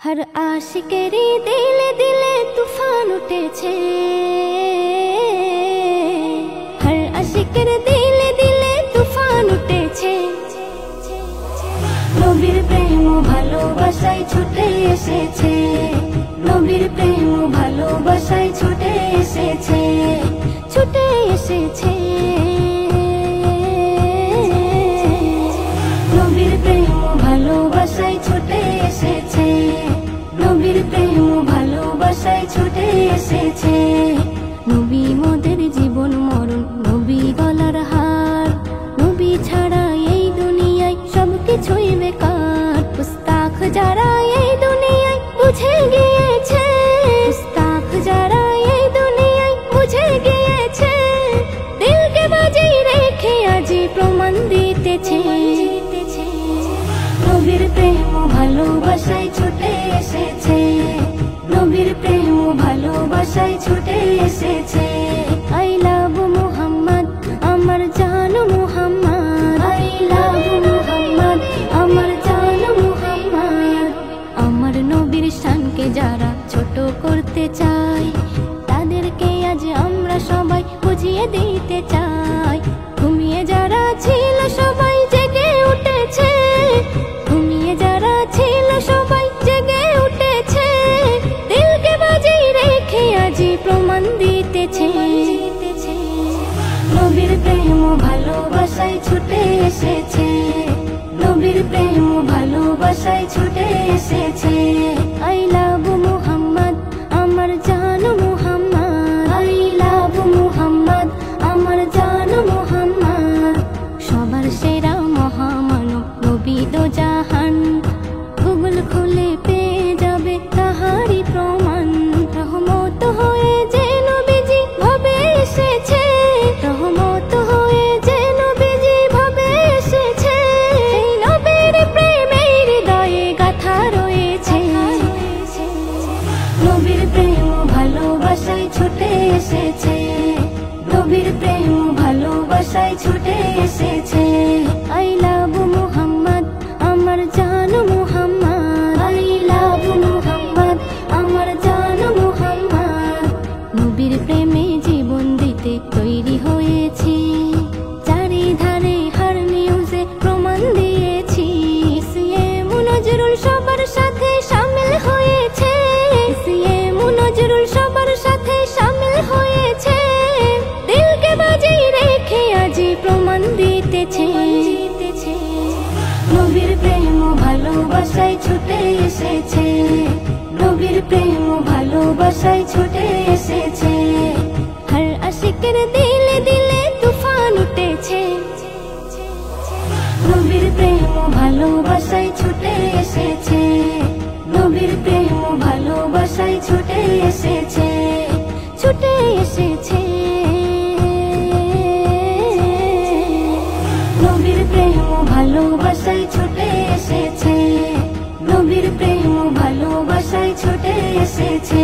हर आशिकेरी दिले दिले तूफान उठेছে हर आशिकेर दिले दिले तूफान उठेছে নবীর প্রেম ও ভালোবাসায় ছুটে এসেছে নবীর প্রেম ও ভালোবাসায় ছুটে এসেছে ছুটে এসেছে নবীর প্রেম ও ভালোবাসায় ছুটে এসেছে নবীর প্রেম ও ভালোবাসায় ছুটে এসেছে নবী মোদের জীবন মরণ নবী গলার হার নবী ছাড়া এই দুনিয়ায় সবকিছুই বেকার পুস্তাক যারা এই দুনিয়ায় বুঝে গিয়েছে পুস্তাক যারা এই দুনিয়ায় বুঝে গিয়েছে দিলকে বাজিয়ে রেখে আজি প্রমাণ দিতেছে নবীর প্রেম ও ভালোবাসায় ছুটে এসেছে নবীর প্রেম ও ভালোবাসায় ছুটে এসেছে আই লাভ মুহাম্মদ আমার জান মুহাম্মদ আই লাভ মুহাম্মদ আমার জান মুহাম্মদ আমার নবীর শানকে যারা ছোট করতে চায় তাদেরকে আজ আমরা সবাই বুঝিয়ে দিতে চাই ঘুমিয়ে যারা ছিল সবাই জেগে উঠেছে ঘুমিয়ে যারা ছিল সবাই জেগে উঠেছে দিলকে বাজিয়ে রেখে আজি প্রমাণ দিতেছে নবীর প্রেম ও ভালোবাসায় ছুটে এসেছে নবীর প্রেম ও ভালোবাসায় ছুটে এসেছে আই লাভ মুহাম্মদ আমার জান মুহাম্মদ আই লাভ মুহাম্মদ আমার জান মুহাম্মদ সবার সেরা মহামানব নবী দো জাহান গুগল খুলে পেয়ে যাবে তাহারি প্রমাণ রহমত হয়ে যে নবীজি ভাবে এসেছে রহমত হয়ে যে নবীজি ভাবে এসেছে এই নবীর প্রেমে হৃদয়ে গাথা রয়েছে নবীর প্রেম ও ভালোবাসায় ছুটে এসেছে নবীর প্রেম ও ভালোবাসায় ছুটে এসেছে আই লাভ মুহাম্মদ আমার জান মুহাম্মদ আই লাভ মুহাম্মদ আমার জান মুহাম্মদ নবীর প্রেমে জীবন দিতে তৈরি হয়েছি চারিধারে হার নিউজে প্রমাণ দিয়েছি সিএম নজরুল সবার সাথে শামিল হয়েছে সিএম নজরুল সবার সাথে শামিল হয়েছে দিলকে বাজিয়ে রেখে আজি প্রমাণ দিতেছে নবীর প্রেম ও ভালোবাসায় ছুটে এসেছে নবীর প্রেম ও ভালোবাসায় ছুটে এসেছে হর আশিকের দিলে দিলে তুফান উঠেছে নবীর প্রেম ও ভালোবাসায় ছুটে এসেছে নবীর প্রেম ও ভালোবাসায় ছুটে এসেছে ছুটে এসেছে নবীর প্রেম ও ভালোবাসায় ছুটে এসেছে নবীর প্রেম ও ভালোবাসায় ছুটে এসেছে